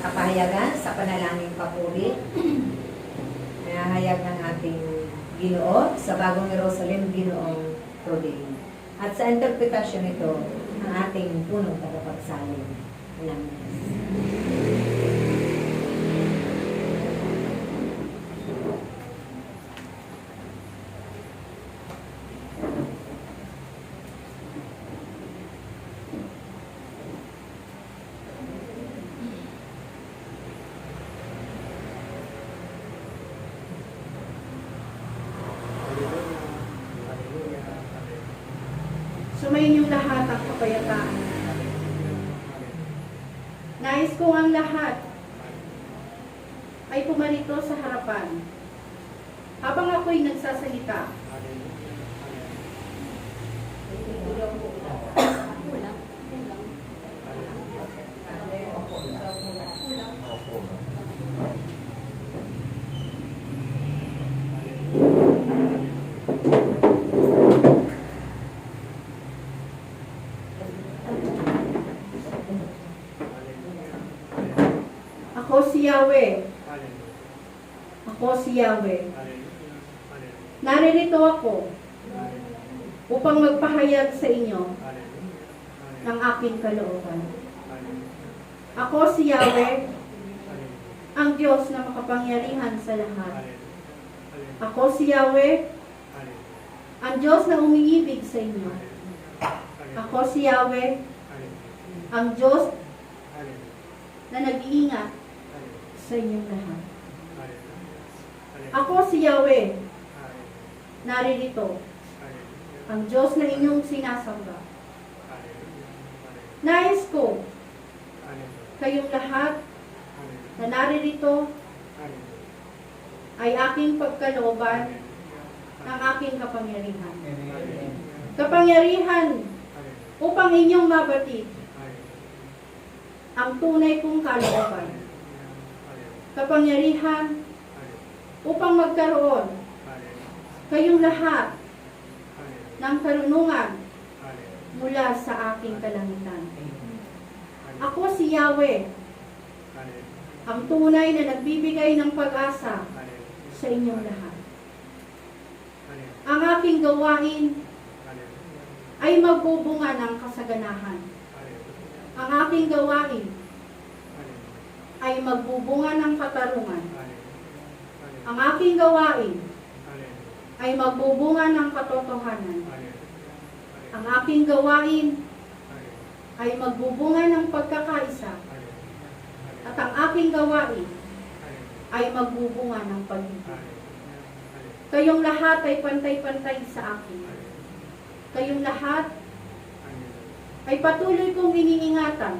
kapahayagan sa panalangin papuri. Nahayag ng ating Ginoo sa Bagong Jerusalem, Ginoong Rodin. At sa interpretasyon ito, ang ating punong tagapagsalin. Amen. Sumayin yung lahat ang kapayapaan. Nais kong ang lahat ay pumarito sa harapan habang ako'y nagsasalita. Ako si Yahweh. Ako si Yahweh. Naririto ako upang magpahayag sa inyo ng aking kalooban. Ako si Yahweh, ang Diyos na makapangyarihan sa lahat. Ako si Yahweh, ang Diyos na umiibig sa inyo. Ako si Yahweh, ang Diyos na nag-iingat sa inyong lahat. Ako si Yahweh, naririto, ang Diyos na inyong sinasamba. Nais ko, kayong lahat na naririto ay aking pagkalooban ng aking kapangyarihan. Kapangyarihan upang inyong mabatid ang tunay kong kalooban. Kapangyarihan upang magkaroon kayong lahat ng karunungan mula sa aking kalangitan. Ako si Yahweh, ang tunay na nagbibigay ng pag-asa sa inyong lahat. Ang aking gawain ay magbubunga ng kasaganahan. Ang aking gawain ay magbubunga ng katarungan. Ang aking gawain ay magbubunga ng katotohanan. Ang aking gawain ay magbubunga ng pagkakaisa. At ang aking gawain ay magbubunga ng pag-ibig. Kayong lahat ay pantay-pantay sa akin. Kayong lahat ay patuloy kong iniingatan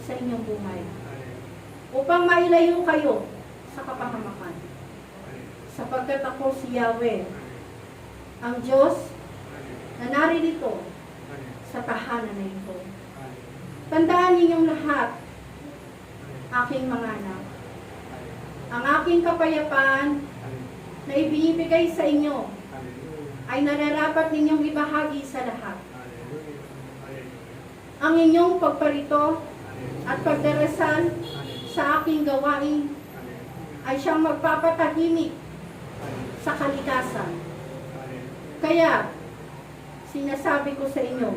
sa inyong buhay upang mailayo kayo sa kapahamakan. Sapagkat ako si Yahweh, ang Diyos na naririto sa tahanan na ito. Tandaan ninyong lahat, aking mga anak, ang aking kapayapaan na ibinibigay sa inyo ay nararapat ninyong ibahagi sa lahat. Ang inyong pagparito at pagdarasal sa aking gawain ay siyang magpapatahimik sa kalikasan. Kaya, sinasabi ko sa inyo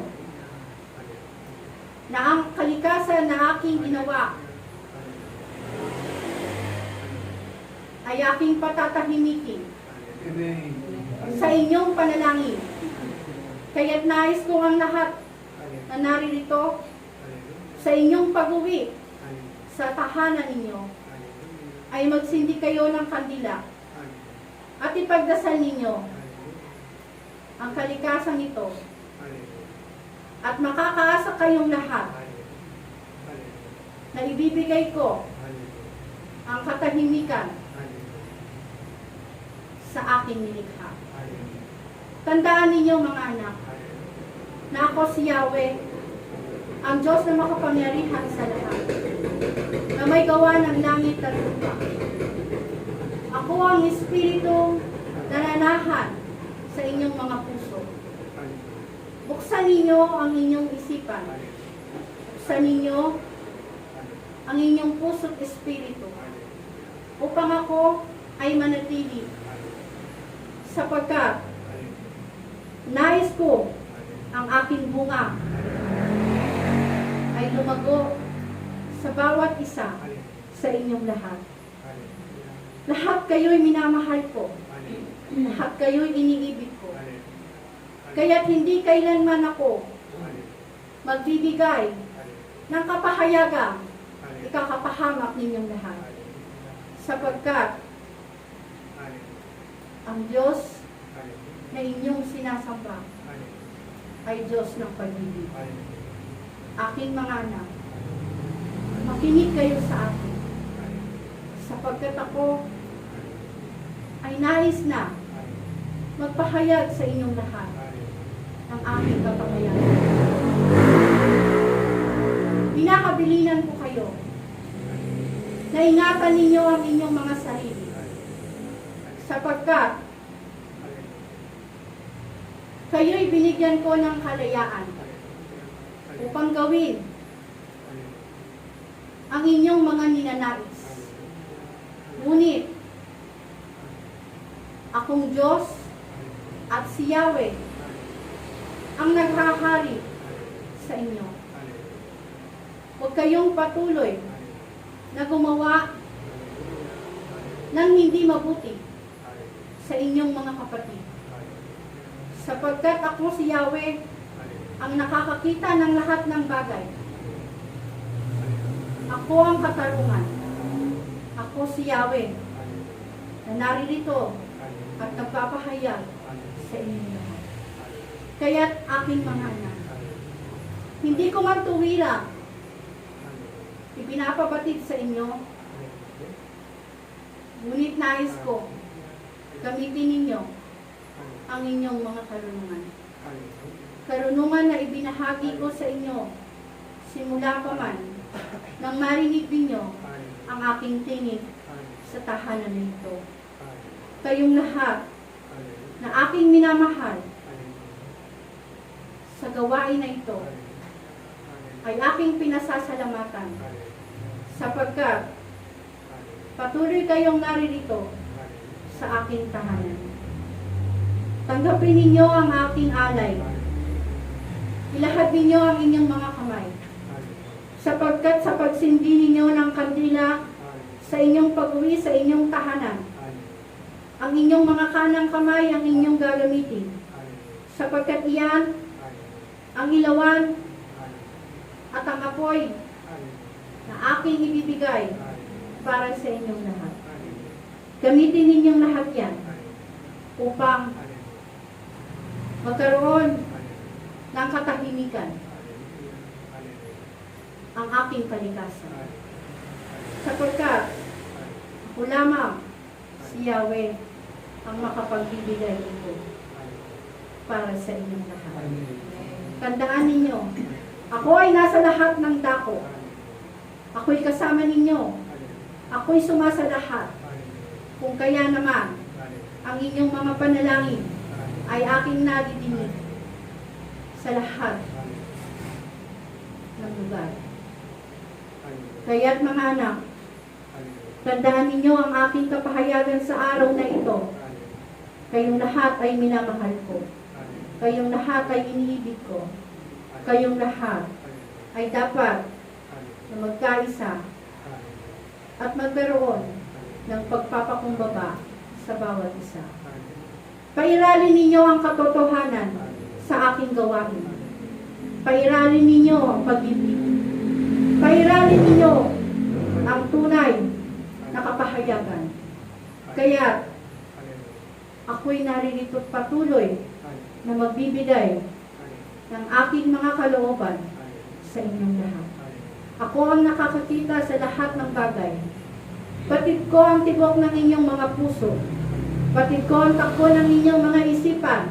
na ang kalikasan na aking ginawa ay aking patatahimikin sa inyong panalangin. Kaya't nais ko ang lahat na naririto sa inyong pag-uwi sa tahanan ninyo ay magsindi kayo ng kandila at ipagdasal ninyo ang kalikasang ito at makakaasa kayong lahat na ibibigay ko ang katahimikan sa aking nilikha. Tandaan ninyo mga anak na ako si Yahweh, ang Diyos na makapangyarihan sa lahat, na may gawa ng langit at lupa. Ako ang Espiritu na nanahan sa inyong mga puso. Buksan ninyo ang inyong isipan. Buksan ninyo ang inyong puso't espiritu upang ako ay manatili sapagkat nais ko ang aking bunga ay lumago sa bawat isa sa inyong lahat. Lahat kayo'y minamahal ko. Lahat kayo'y iniibig ko. Kaya't hindi kailanman ako magbibigay ng kapahayagang ikakapahamak ninyong lahat. Sapagkat ang Diyos na inyong sinasamba ay Diyos ng pag-ibig. Aking mga anak, makinig kayo sa akin. Sapagkat ako ay nais na magpahayag sa inyong lahat ng aking kapangyarihan. Pinakabilinan ko kayo na ingatan ninyo ang inyong mga sarili sapagkat kayo'y binigyan ko ng kalayaan upang gawin ang inyong mga ninanais. Ngunit, akong Diyos at si Yahweh ang naghahari sa inyo. Huwag kayong patuloy na gumawa ng hindi mabuti sa inyong mga kapatid. Sapagkat ako si Yahweh ang nakakakita ng lahat ng bagay. Ako ang katarungan. Ako si Yahweh na naririto at nagpapahayag sa inyong lahat. Kaya't aking mga anak, hindi ko man tuwira ipinapabatid sa inyo, ngunit nais ko gamitin ninyo ang inyong mga karunungan. Karunungan na ibinahagi ko sa inyo simula pa man nang marinig ninyo ang aking tinig sa tahanan nito. Kayong lahat na aking minamahal sa gawain na ito ay aking pinasasalamatan sapagkat patuloy kayong naririto sa aking tahanan. Tanggapin ninyo ang aking alay. Ilahad ninyo ang inyong mga kamay. Sapagkat sa pagsindi ninyo ng kandila sa inyong pag-uwi sa inyong tahanan, ang inyong mga kanang kamay ang inyong gagamitin. Sapagkat iyan ang ilawan at ang apoy na aking ibibigay para sa inyong lahat. Gamitin ninyong lahat yan upang magkaroon ng katahimikan ang aking kalikasan. Sapagkat ako lamang si Yahweh ang makapagbibigay nito para sa inyong lahat. Tandaan ninyo, ako ay nasa lahat ng dako. Ako'y kasama ninyo. Ako'y sumasa lahat. Kung kaya naman, ang inyong mga panalangin ay aking nadidinig sa lahat ng lugar. Kaya't mga anak, tandaan ninyo ang aking kapahayagan sa araw na ito. Kayong lahat ay minamahal ko. Kayong lahat ay iniibig ko. Kayong lahat ay dapat na magkaisa at magkaroon ng pagpapakumbaba sa bawat isa. Pairalin ninyo ang katotohanan sa aking gawain. Pairalin ninyo ang pag-ibig. Pairalin ninyo ang tunay na kapahayagan. Kaya ako'y naririto't patuloy na magbibigay ng aking mga kalooban sa inyong lahat. Ako ang nakakakita sa lahat ng bagay. Batid ko ang tibok ng inyong mga puso. Batid ko ang takbo ng inyong mga isipan.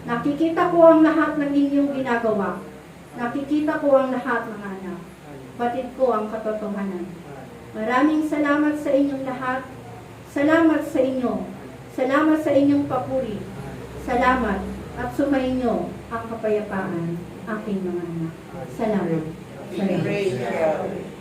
Nakikita ko ang lahat ng inyong ginagawa. Nakikita ko ang lahat, mga anak. Batid ko ang katotohanan. Maraming salamat sa inyong lahat. Salamat sa inyo. Salamat sa inyong papuri. Salamat at sumainyo ang kapayapaan, aking mga anak. Salamat. Praise God.